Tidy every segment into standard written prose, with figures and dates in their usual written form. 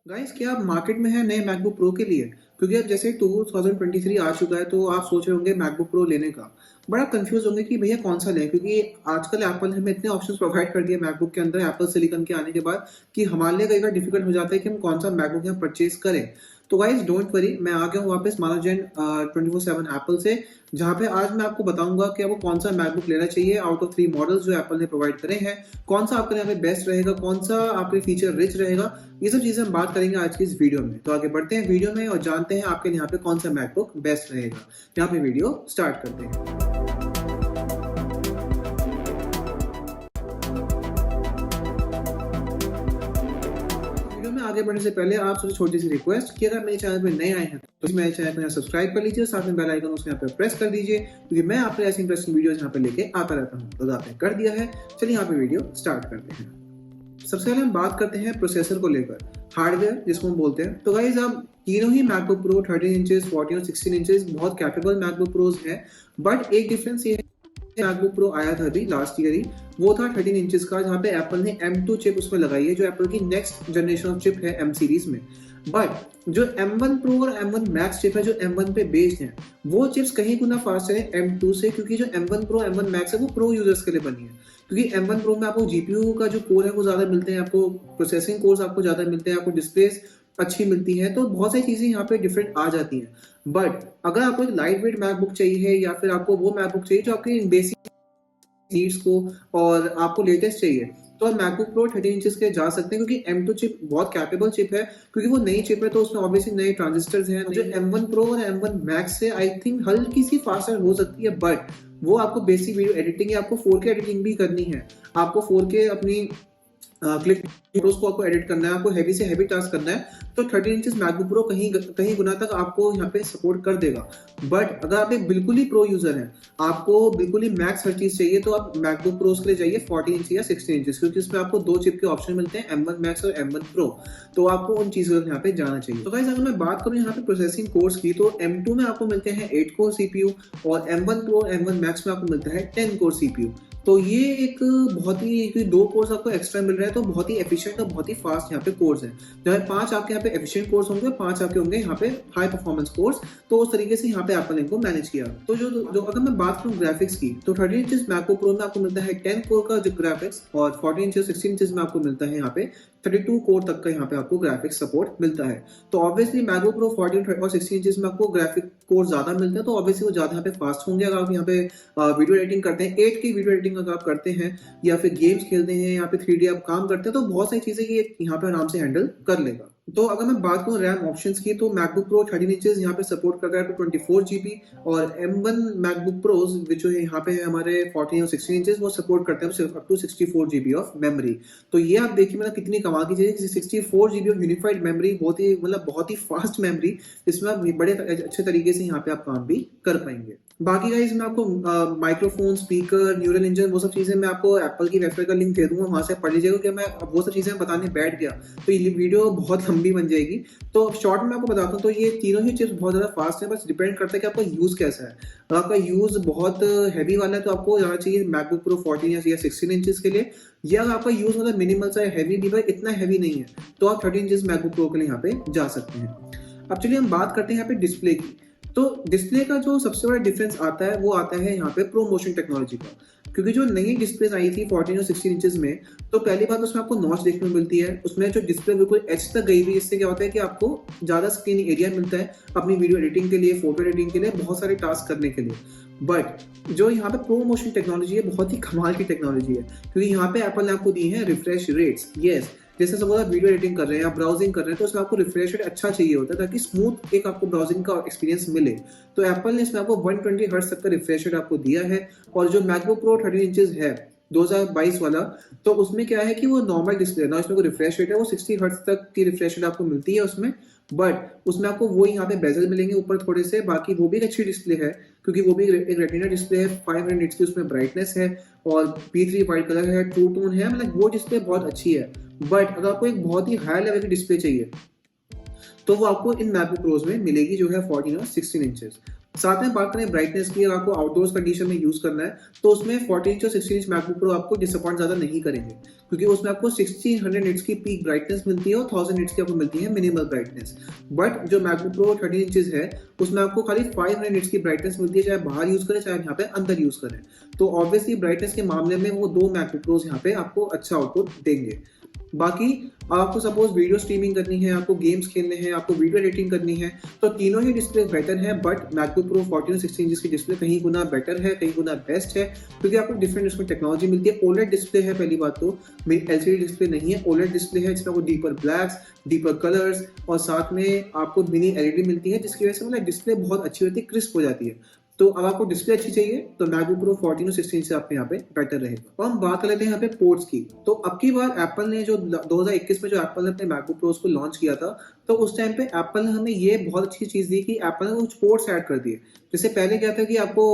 Guys क्या आप market में है नए मैकबुक प्रो के लिए? क्योंकि अब जैसे 2023 आ चुका है तो आप सोच रहे होंगे मैकबुक प्रो लेने का। बड़ा कंफ्यूज होंगे कि भैया कौन सा लें, क्योंकि आजकल एप्पल हमें इतने ऑप्शंस प्रोवाइड कर दिए मैकबुक के अंदर एप्पल सिलिकॉन के आने के बाद कि हमारे लिए कई बार डिफिकल्ट हो जाता है कि हम कौन सा मैकबुक यहाँ परचेज करें। तो गाइस डोंट वरी, मैं आ गया हूँ वापस मानवजन 24/7 एप्पल से, जहाँ पे आज मैं आपको बताऊंगा कि आपको कौन सा मैकबुक लेना चाहिए आउट ऑफ 3 मॉडल्स जो एप्पल ने प्रोवाइड करे हैं। कौन सा आपके लिए यहाँ पे बेस्ट रहेगा, कौन सा आपके फीचर रिच रहेगा, ये सब चीजें हम बात करेंगे आज की इस वीडियो में। तो आगे बढ़ते हैं वीडियो में और जानते हैं आपके यहाँ पे कौन सा मैकबुक बेस्ट रहेगा। यहाँ पे वीडियो स्टार्ट करते हैं। वीडियो में आगे बढ़ने से पहले आपसे छोटी सी रिक्वेस्ट कि अगर मेरे चैनल पे नए आए हैं तो मेरे चैनल को यहाँ सब्सक्राइब कर लीजिए, साथ में बेल आइकन उसको यहाँ पे प्रेस कर दीजिए, क्योंकि मैं आपको ऐसी इंटरेस्टिंग वीडियोस यहाँ पे लेके आता रहता हूँ। तो आपने कर दिया है, चलिए यहाँ पे वीडियो स्टार्ट करते हैं। सबसे पहले हम बात करते हैं प्रोसेसर को लेकर, हार्डवेयर जिसको हम बोलते हैं। तो गाइस अब तीनों ही मैकबुक प्रो 13 इंचेस, 14 और 16 इंचेस बहुत कैपेबल मैकबुक प्रोज हैं, बट एक डिफरेंस ये है, मैकबुक प्रो आया था अभी लास्ट ईयर ही, वो था 13 इंचेस का, जहाँ पे एप्पल ने M2 चिप उसमें लगाई है जो एप्पल की नेक्स्ट जनरेशन ऑफ चिप है M सीरीज में। बट जो M1 प्रो और M1 मैक्स चिप है जो M1 पे बेस्ड है, वो चिप्स कहीं गुना फास्ट है M2 से, क्योंकि जो M1 प्रो M1 मैक्स है वो प्रो यूजर्स के लिए बनी है। क्योंकि M1 प्रो में आपको जीपीयू का जो कोर है वो ज्यादा मिलते हैं, आपको प्रोसेसिंग कोर्स आपको ज्यादा मिलते हैं, आपको डिस्प्लेस अच्छी मिलती है, तो बहुत सारी चीजें यहाँ पे डिफरेंट आ जाती हैं। बट अगर आपको एक लाइट वेट मैकबुक चाहिए या फिर आपको वो मैकबुक चाहिए जो आपकी बेसिक नीड्स को और आपको लेटेस्ट चाहिए, तो आप मैकबुक प्रो 13 इंचेस के जा सकते हैं, क्योंकि M2 चिप बहुत कैपेबल चिप है, क्योंकि वो नई चिप है तो उसमें ऑब्वियसली नए ट्रांजिस्टर्स हैं। जो M1 प्रो और M1 मैक्स से आई थिंक हल्की सी फास्टर हो सकती है, बट वो आपको बेसिक वीडियो एडिटिंग या आपको 4K एडिटिंग भी करनी है, आपको 4K अपनी क्लिक फोटोज को आपको एडिट करना है, आपको हैवी से हैवी टास्क करना है, तो 13 इंचेस मैकबुक प्रो कहीं गुना तक आपको यहाँ पे सपोर्ट कर देगा। बट अगर आप एक बिल्कुल ही प्रो यूजर हैं, आपको बिल्कुल ही मैक्स हर चीज चाहिए, तो आप मैकबुक प्रो के लिए जाइए 14 इंच या 16 इंचेस, क्योंकि इसमें आपको 2 चिप के ऑप्शन मिलते हैं, M1 मैक्स और M1 प्रो। तो आपको उन चीजों यहाँ पे जाना चाहिए। तो गाइस अगर मैं बात करूँ यहाँ पे प्रोसेसिंग कोर्स की, तो M2 में आपको मिलते हैं 8 कोर सीपीयू और M1 प्रो M1 मैक्स में आपको मिलता है 10 कोर सीपीयू। तो ये एक बहुत ही 2 कोर्स आपको एक्स्ट्रा मिल रहा है, तो बहुत ही एफिशिएंट और बहुत ही फास्ट यहाँ पे कोर्स है। जहाँ 5 आपके यहाँ पे एफिशिएंट कोर्स होंगे, 5 आपके होंगे यहाँ पे हाई परफॉर्मेंस कोर्स। तो उस तरीके से यहाँ पे एप्पल इनको मैनेज किया। तो जो अगर मैं बात करूँ ग्राफिक्स की, तो 13 इंचेस मैकबुक प्रो में आपको मिलता है 10 कोर का जो ग्राफिक्स, और 14 इंचेस 16 इंचेस में आपको मिलता है यहाँ पे 32 कोर तक का यहाँ पे आपको ग्राफिक्स सपोर्ट मिलता है। तो ऑब्वियसली मैकबुक प्रो 14 और 16 इंचेस में आपको ग्राफिक कोर ज्यादा मिलते हैं, तो ऑब्वियसली वो ज्यादा यहाँ पे फास्ट होंगे। अगर आप यहाँ पे वीडियो एडिटिंग करते हैं, 8K वीडियो एडिटिंग अगर आप करते हैं या फिर गेम्स खेलते हैं या फिर 3D आप काम करते हैं, तो बहुत सारी चीजें ये यहाँ पे आराम से हैंडल कर लेगा। तो अगर मैं बात करूँ रैम ऑप्शंस की, तो मैकबुक प्रो 13 इंचेस यहाँ पे सपोर्ट कर रहा है 24 GB, और M1 मैकबुक प्रोज जो है यहाँ पे है हमारे 14 और 16 इंचेस, वो सपोर्ट करते हैं सिर्फ up to 64 GB of memory. तो ये आप देखिए मतलब कितनी कमाल की चीज है, 64 GB ऑफ यूनिफाइड मेमोरी, बहुत ही फास्ट मेमोरी, इसमें आप बड़े अच्छे तरीके से यहाँ पे आप काम भी कर पाएंगे। बाकी गाइस मैं आपको माइक्रोफोन, स्पीकर, न्यूरल इंजन, वो सब चीजें मैं आपको एप्पल की वेबसाइट का लिंक दे दूंगा, वहां से पढ़ लीजिएगा, कि मैं वो सब चीजें बताने बैठ गया तो ये वीडियो बहुत लंबी बन जाएगी। तो शॉर्ट में आपको बताता हूँ, तो ये तीनों ही चिप्स बहुत ज्यादा फास्ट है, बस डिपेंड करता है कि आपका यूज कैसा है। अगर आपका यूज बहुत हैवी वाला है तो आपको जाना चाहिए मैकबुक प्रो 14 या 16 इंचेस के लिए, या अगर आपका यूज मतलब मिनिमल सा हैवी भी भाई इतना हैवी नहीं है, तो आप 13 इंचेस मैकबुक प्रो के लिए यहाँ पे जा सकते हैं। अब चलिए हम बात करते हैं यहाँ पे डिस्प्ले की। तो डिस्प्ले का जो सबसे बड़ा डिफरेंस आता है वो आता है यहाँ पे प्रो मोशन टेक्नोलॉजी का, क्योंकि जो नई डिस्प्लेस आई थी 14 और 16 इंचेस में, तो पहली बात उसमें आपको नॉच देखने को मिलती है, उसमें जो डिस्प्ले बिल्कुल एच तक गई हुई, इससे क्या होता है कि आपको ज्यादा स्क्रीन एरिया मिलता है अपनी वीडियो एडिटिंग के लिए, फोटो एडिटिंग के लिए, बहुत सारे टास्क करने के लिए। बट जो यहाँ पे प्रो मोशन टेक्नोलॉजी है, बहुत ही कमाल की टेक्नोलॉजी है, क्योंकि यहाँ पे एप्पल ने आपको दी है रिफ्रेश रेट्स। यस, जैसे सपोज आप वीडियो एडिटिंग कर रहे हैं, आप ब्राउजिंग कर रहे हैं, तो उसमें आपको रिफ्रेश रेट अच्छा चाहिए होता है ताकि स्मूथ एक आपको ब्राउजिंग का एक्सपीरियंस मिले। तो एप्पल ने इसमें आपको 120 हर्ट्ज तक का रिफ्रेश रेट आपको दिया है। और जो मैकबुक प्रो 13 इंचेस है 2022 वाला, तो उसमें क्या है कि वो नॉर्मल डिस्प्ले ना, उसमें रिफ्रेश रेट है वो 60 हर्ट्ज तक की रिफ्रेश रेट आपको मिलती है उसमें। बट उसमें आपको वो यहाँ पे बेजल मिलेंगे ऊपर थोड़े से, बाकी वो भी एक अच्छी डिस्प्ले है, क्योंकि वो भी एक रेटिना डिस्प्ले है, 500 निट्स की उसमें ब्राइटनेस है, और P3 वाइट कलर है, ट्रू टोन है, मतलब वो डिस्प्ले बहुत अच्छी है। बट अगर आपको एक बहुत ही हाई लेवल की डिस्प्ले चाहिए, तो वो आपको इन मैकबुक प्रोज में मिलेगी, जो है 14 और 16 इंचेस। साथ में बात करें ब्राइटनेस की, अगर आपको आउटडोर्स कंडीशन में यूज करना है तो उसमें 14 इंच और 16 इंच मैकबुक प्रो आपको डिसअपॉइंट ज्यादा नहीं करेंगे, क्योंकि उसमें आपको 1600 निट्स की पीक ब्राइटनेस मिलती है और 1000 निट्स की आपको मिलती है मिनिमल ब्राइटनेस। बट जो मैकबुक प्रो 13 इंचेस है उसमें आपको खाली 500 निट्स की ब्राइटनेस मिलती है, चाहे बाहर यूज करें चाहे यहाँ पे अंदर यूज करें। तो ऑब्वियसली ब्राइटनेस के मामले में वो दो मैकबुक प्रोज यहाँ पे आपको अच्छा आउटपुट देंगे। बाकी आपको सपोज वीडियो स्ट्रीमिंग करनी है, आपको गेम्स खेलने हैं, आपको वीडियो एडिटिंग करनी है, तो तीनों ही डिस्प्ले बेटर है। बट मैकबुक प्रो 14 और 16 इंच की डिस्प्ले कहीं गुना बेटर है, कहीं गुना बेस्ट है, क्योंकि आपको डिफरेंट उसमें टेक्नोलॉजी मिलती है। ओलेड डिस्प्ले है, पहली बात तो एलसीडी डिस्प्ले नहीं है, ओलेड डिस्प्ले है जिसमें आपको डीपर ब्लैक्स, डीपर कलर्स और साथ में आपको मिनी एलईडी मिलती है, जिसकी वजह से मतलब डिस्प्ले बहुत अच्छी होती है, क्रिस्प हो जाती है। तो अब आपको डिस्प्ले अच्छी चाहिए तो मैकबुक प्रो 14 और 16 से आपके यहाँ पे बेटर रहेगा। और हम बात कर लेते हैं यहाँ पे पोर्ट्स की। तो अब की बार एप्पल ने जो 2021 में जो एप्पल ने अपने मैकबुक प्रोज को लॉन्च किया था, तो उस टाइम पे एप्पल ने हमें ये बहुत अच्छी चीज दी कि एप्पल ने कुछ पोर्ट्स ऐड कर दिए। जैसे पहले क्या था कि आपको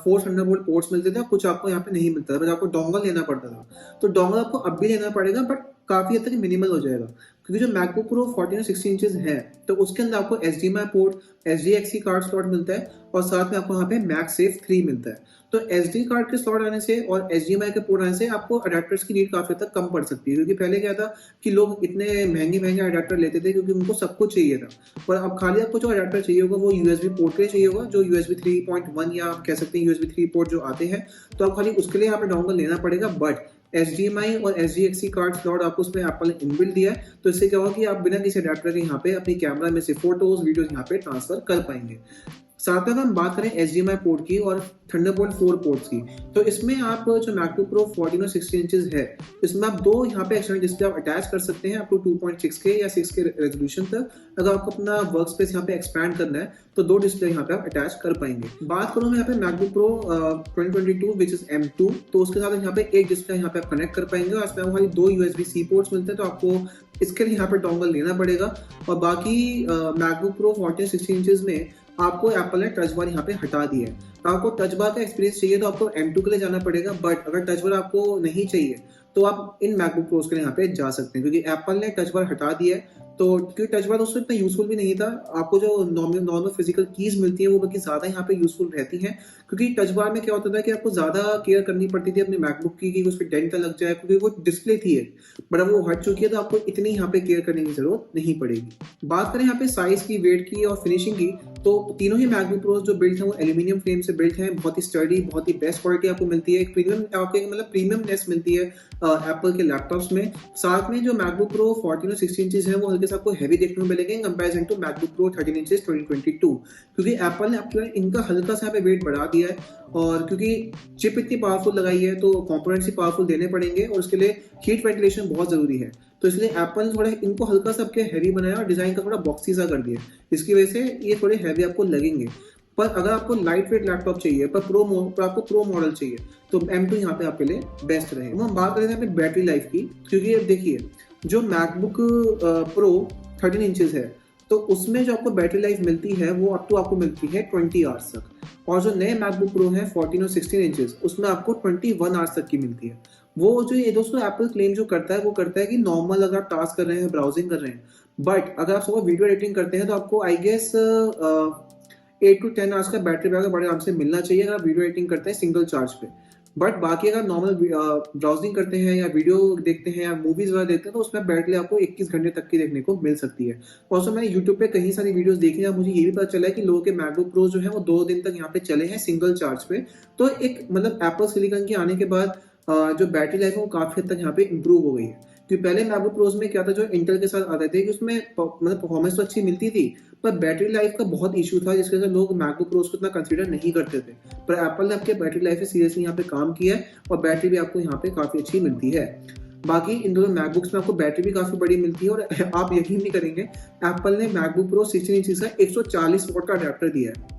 4 थंडरबोल्ट पोर्ट्स मिलते थे, कुछ आपको यहाँ पे नहीं मिलता था, बट आपको डोंगल लेना पड़ता था। तो डोंगल आपको अब भी लेना पड़ेगा, बट काफी हद तक मिनिमल हो जाएगा, क्योंकि जो मैकबुक प्रो 14 और 16 इंचेस है तो उसके अंदर आपको HDMI port, SDXC card slot मिलता है और साथ में आपको यहाँ पे मैगसेफ 3 मिलता है। तो SD कार्ड के स्लॉट आने से और HDMI के पोर्ट आने से आपको अडेप्टर्स की नीड काफी हद तक कम पड़ सकती है, क्योंकि पहले क्या था कि लोग इतने महंगे महंगे अडेप्टर लेते थे क्योंकि उनको सब कुछ चाहिए था। पर अब खाली आपको जो अडेप्टर चाहिए होगा वो USB पोर्ट के लिए चाहिए होगा, जो USB 3.1 या आप कह सकते हैं USB 3 पोर्ट जो आते हैं, तो आप खाली उसके लिए यहाँ पे डोंगल लेना पड़ेगा। बट HDMI और SDXC कार्ड स्लॉट आपको उसमें एप्पल ने इनबिल्ट दिया है, तो इससे क्या होगा कि आप बिना किसी अडेप्टर के यहाँ पे अपनी कैमरा में से फोटोज वीडियोज यहाँ पे ट्रांसफर कर पाएंगे। साथ में हम बात करें HDMI पोर्ट की और थंडरबोल्ट 4 पोर्ट्स की, तो इसमें आप जो मैकबुक प्रो 14 और 16 इंचेस है इसमें आप दो यहाँ पे एक्सटर्नल डिस्प्ले आप अटैच कर सकते हैं, आपको 2.6K या 6K रेजोल्यूशन तक। अगर आपको अपना वर्क स्पेस यहाँ पे एक्सपैंड करना है तो दो डिस्प्ले यहाँ पे आप अटैच कर पाएंगे। बात करूँ मैं यहाँ पे MacBook pro 2022 which is M2, तो उसके साथ यहाँ पे एक डिस्प्ले यहाँ पे आप कनेक्ट कर पाएंगे और इसमें खाली 2 USB-C पोर्ट्स मिलते हैं, तो आपको इसके लिए यहाँ पे डोंगल लेना पड़ेगा। और बाकी मैकबुक प्रो 14 16 इंचेस में आपको एप्पल ने टच बार यहाँ पे हटा दिया है। तो आपको टच बार का एक्सपीरियंस चाहिए तो आपको M2 के लिए जाना पड़ेगा, बट अगर टच बार आपको नहीं चाहिए तो आप इन मैकबुक प्रोज के लिए यहाँ पे जा सकते हैं, क्योंकि एप्पल ने टच बार हटा दिया है। तो क्योंकि टच बार उसमें इतना यूजफुल भी नहीं था, आपको जो नॉर्मल फिजिकल कीज मिलती है वो बल्कि ज्यादा यहाँ पे यूजफुल रहती हैं, क्योंकि टच बार में क्या होता था कि आपको ज्यादा केयर करनी पड़ती थी अपने मैकबुक की कि उस पर डेंट लग जाए, क्योंकि वो डिस्प्ले थी एक, बट अब वो हट चुकी है तो आपको इतनी यहाँ पे केयर करने की जरूरत नहीं पड़ेगी। बात करें यहाँ पे साइज की, वेट की और फिनिशिंग की, तो तीनों ही मैकबुक प्रोज जो बिल्ड है वो एल्यूमिनियम फ्रेम से बिल्ड है, बहुत ही स्टर्डी, बहुत ही बेस्ट क्वालिटी आपको मिलती है, एक प्रीमियम आपको मतलब प्रीमियमनेस मिलती है एप्पल के लैपटॉप्स में। साथ में जो मैकबुक प्रो 14 और 16 इंचेस है वो हल्के से आपको हैवी देखने को मिलेंगे in comparison to MacBook Pro 13 inches 2022, क्योंकि एप्पल ने आपके इनका हल्का सा पे वेट बढ़ा दिया है। और क्योंकि चिप इतनी पावरफुल लगाई है तो कंपोनेंट्स ही पावरफुल देने पड़ेंगे और उसके लिए हीट वेंटिलेशन बहुत जरूरी है, तो इसलिए एप्पल ने थोड़ा इनको हल्का सा आपके हैवी बनाया और डिजाइन का थोड़ा बॉक्सी सा कर दिया, इसकी वजह से ये थोड़े हैवी आपको लगेंगे। पर अगर आपको लाइट वेट लैपटॉप चाहिए पर आपको प्रो मॉडल चाहिए तो M2 यहाँ पे आपके लिए बेस्ट रहेगा। हम बात करें यहाँ पे बैटरी लाइफ की, क्योंकि देखिए जो मैकबुक प्रो 13 इंचेस है तो उसमें जो आपको बैटरी लाइफ मिलती है वो अप टू आपको मिलती है 20 आवर्स तक, और जो नए मैकबुक प्रो है 14 और 16 इंचेस उसमें आपको 21 आवर्स तक की मिलती है। वो जो ये दोस्तों एप्पल क्लेम जो करता है वो करता है कि नॉर्मल अगर आप टास्क कर रहे हैं, ब्राउजिंग कर रहे हैं, बट अगर आप सुबह वीडियो एडिटिंग करते हैं तो आपको आई गेस 8 to 10 आवर्स का बैटरी बैकअप बड़े आराम से मिलना चाहिए अगर आप वीडियो एडिटिंग करते हैं सिंगल चार्ज पे। बट बाकी अगर नॉर्मल ब्राउजिंग करते हैं या वीडियो देखते हैं या मूवीज वगैरह देखते हैं तो उसमें बैटरी आपको 21 घंटे तक की देखने को मिल सकती है। और मैंने यूट्यूब पे कई सारी वीडियोस देखी है, मुझे ये भी पता चला है कि लोगों के मैकबुक प्रो जो है वो 2 दिन तक यहाँ पे चले हैं सिंगल चार्ज पे। तो एक मतलब एप्पल सिलिकॉन के आने के बाद जो बैटरी लाइफ है वो काफी हद तक यहाँ पे इंप्रूव हो गई है। क्योंकि पहले मैकबुक प्रोज में क्या था, जो इंटेल के साथ आते थे कि उसमें मतलब परफॉर्मेंस तो अच्छी मिलती थी पर बैटरी लाइफ का बहुत इशू था, जिसकी वजह से लोग मैकबुक प्रोज को इतना कंसीडर नहीं करते थे। पर एप्पल ने आपके बैटरी लाइफ पे सीरियसली यहाँ पे काम किया है और बैटरी भी आपको यहाँ पे काफी अच्छी मिलती है। बाकी इन दोनों मैकबुक्स में आपको बैटरी भी काफी बड़ी मिलती है और आप यकीन नहीं करेंगे एप्पल ने मैकबुक प्रो 16 इंच का 140 वॉट का अडेप्टर दिया है।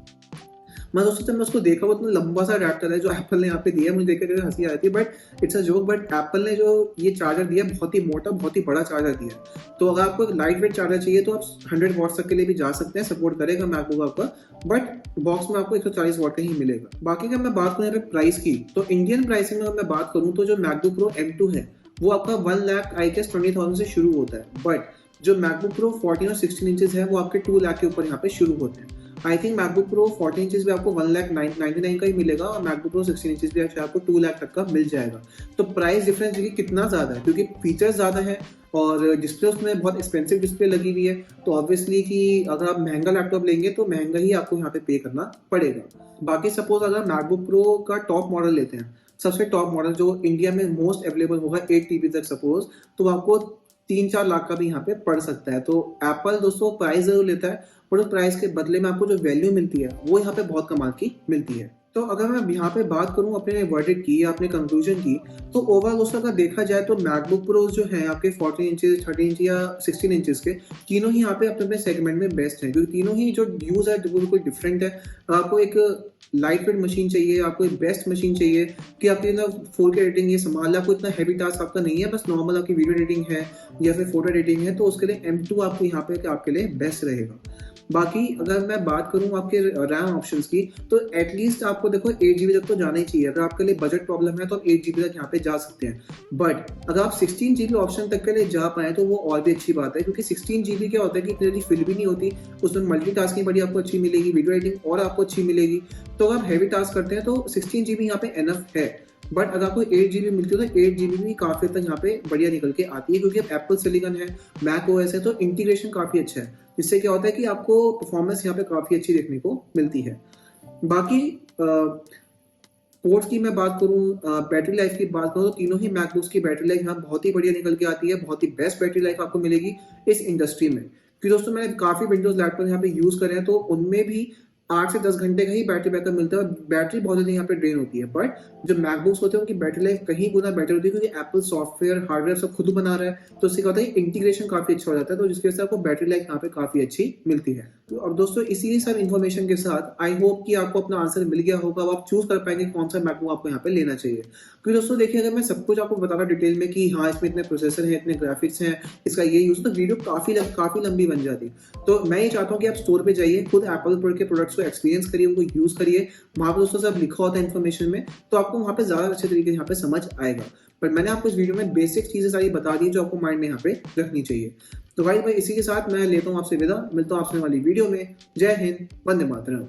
मैं दोस्तों जब मैं उसको देखा वो इतना लंबा सा अडेप्टर है जो एप्पल ने यहाँ पे दिया है, मुझे देखकर हंसी आ रही थी, but it's a joke. But Apple ने जो ये चार्जर दिया बहुत ही मोटा, बहुत ही बड़ा चार्जर दिया है। तो अगर आपको लाइट वेट चार्जर चाहिए तो आप 100 वॉट तक के लिए भी जा सकते हैं, सपोर्ट करेगा मैकबुक आपका, बट बॉक्स में आपको 140 वॉट का ही मिलेगा। बाकी अगर मैं बात करूँ यहाँ पे प्राइस की, तो इंडियन प्राइसिंग में अगर मैं बात करूँ तो जो मैकबुक प्रो M2 है वो आपका 1,20,000 से शुरू होता है, बट जो मैकबुक प्रो 14 और 16 इंचेस है वो आपके 2 लाख के ऊपर यहाँ पे शुरू होते हैं। I think MacBook pro 14 inches भी आपको 1,99,999 का ही मिलेगा और मैकबुक प्रो 16 इंचेस भी आपको 2 लाख तक का मिल जाएगा। तो प्राइस डिफरेंस देखिए कितना ज़्यादा है, क्योंकि फीचर्स ज़्यादा है और डिस्प्ले उसमें बहुत एक्सपेंसिव डिस्प्ले लगी हुई है। तो ऑब्वियसली कि अगर आप महंगा लैपटॉप लेंगे तो महंगा ही आपको यहाँ पे करना पड़ेगा। बाकी सपोज अगर मैकबुक प्रो का टॉप मॉडल लेते हैं, सबसे टॉप मॉडल जो इंडिया में मोस्ट अवेलेबल होगा 8 TB तक सपोज, तो आपको 3-4 लाख का भी यहाँ पे पड़ सकता है। तो एप्पल दोस्तों प्राइस जरूर लेता है, पर उस प्राइस के बदले में आपको जो वैल्यू मिलती है वो यहाँ पे बहुत कमाल की मिलती है। तो अगर मैं यहाँ पे बात करूँ अपने वर्डिक्ट की या अपने कंक्लूजन की, तो ओवरऑल दोस्तों अगर देखा जाए तो मैकबुक प्रो जो है आपके 14 इंचेस, 30 इंच या 16 इंचेस के, तीनों ही यहाँ पे अपने अपने सेगमेंट में बेस्ट है, क्योंकि तीनों ही जो यूज है वो बिल्कुल डिफरेंट है। आपको एक लाइट वेट मशीन चाहिए, आपको एक बेस्ट मशीन चाहिए कि आपके ना 4K एडिटिंग ये संभाल, आपको इतना हैवी टास्क आपका नहीं है, बस नॉर्मल आपकी वीडियो एडिटिंग है या फिर फोटो एडिटिंग है, तो उसके लिए M2 आपको यहाँ पे आपके लिए बेस्ट रहेगा। बाकी अगर मैं बात करूं आपके रैम ऑप्शंस की, तो एटलीस्ट आपको देखो 8 GB तक तो जाना ही चाहिए। अगर आपके लिए बजट प्रॉब्लम है तो आप 8 GB तक यहाँ पे जा सकते हैं, बट अगर आप 16 GB ऑप्शन तक के लिए जा पाए तो वो और भी अच्छी बात है, क्योंकि 16 GB क्या होता है कि इतनी जल्दी फिल भी नहीं होती, उसमें मल्टीटास्किंग बड़ी आपको अच्छी मिलेगी, वीडियो एडिटिंग और आपको अच्छी मिलेगी। तो अगर आप हैवी टास्क करते हैं तो 16 GB यहाँ पे एनफ है, बट अगर आपको 8 GB मिलती है तो 8 GB भी काफी तक यहाँ पे बढ़िया निकल के आती है, क्योंकि अब एप्पल सिलिकॉन है, मैक OS है, तो इंटीग्रेशन काफी अच्छा है। इससे क्या होता है कि आपको परफॉर्मेंस यहाँ पे काफी अच्छी देखने को मिलती है। बाकी पोर्ट्स की मैं बात करूँ, बैटरी लाइफ की बात करूँ, तो तीनों ही मैकबुक्स की बैटरी लाइफ यहाँ बहुत ही बढ़िया निकल के आती है, बहुत ही बेस्ट बैटरी लाइफ आपको मिलेगी इस इंडस्ट्री में। क्योंकि दोस्तों मैंने काफी विंडोज लैपटॉप यहाँ पे यूज करे हैं, तो उनमें भी 8 से 10 घंटे का ही बैटरी बैकअप मिलता है, बैटरी बहुत जल्दी यहाँ पे ड्रेन होती है। पर जो मैकबुक्स होते हैं उनकी बैटरी लाइफ कहीं गुना बेटर होती है, क्योंकि एप्पल सॉफ्टवेयर हार्डवेयर सब खुद बना रहा है, तो इससे क्या होता है इंटीग्रेशन काफी अच्छा हो जाता है, तो जिसकी वजह से आपको बैटरी लाइफ यहाँ पे काफी अच्छी मिलती है। तो अब दोस्तों इसी सब इन्फॉर्मेशन के साथ आई होप कि आपको अपना आंसर मिल गया होगा, अब आप चूज कर पाएंगे कौन सा मैकबुक आपको यहाँ पे लेना चाहिए। क्योंकि दोस्तों देखिए, अगर मैं सब कुछ आपको बताना डिटेल में कि हाँ इसमें इतने प्रोसेसर है, इतने ग्राफिक्स हैं, इसका ये यूज, तो वीडियो काफी लंबी बन जाती। तो मैं ये चाहता हूँ कि आप स्टोर पे जाइए, खुद एप्पल के प्रोडक्ट्स को एक्सपीरियंस करिए, उनको यूज करिए, वहां पर दोस्तों सब लिखा होता है इन्फॉर्मेशन में, तो आपको वहां पे ज्यादा अच्छे तरीके से यहाँ पे समझ आएगा। पर मैंने आपको इस वीडियो में बेसिक चीजें सारी बता दी जो आपको माइंड में यहाँ पे रखनी चाहिए। तो भाई इसी के साथ मैं लेता हूँ आपसे विदा, मिलता हूँ आपसे वाली वीडियो में। जय हिंद, वंदे मातरम।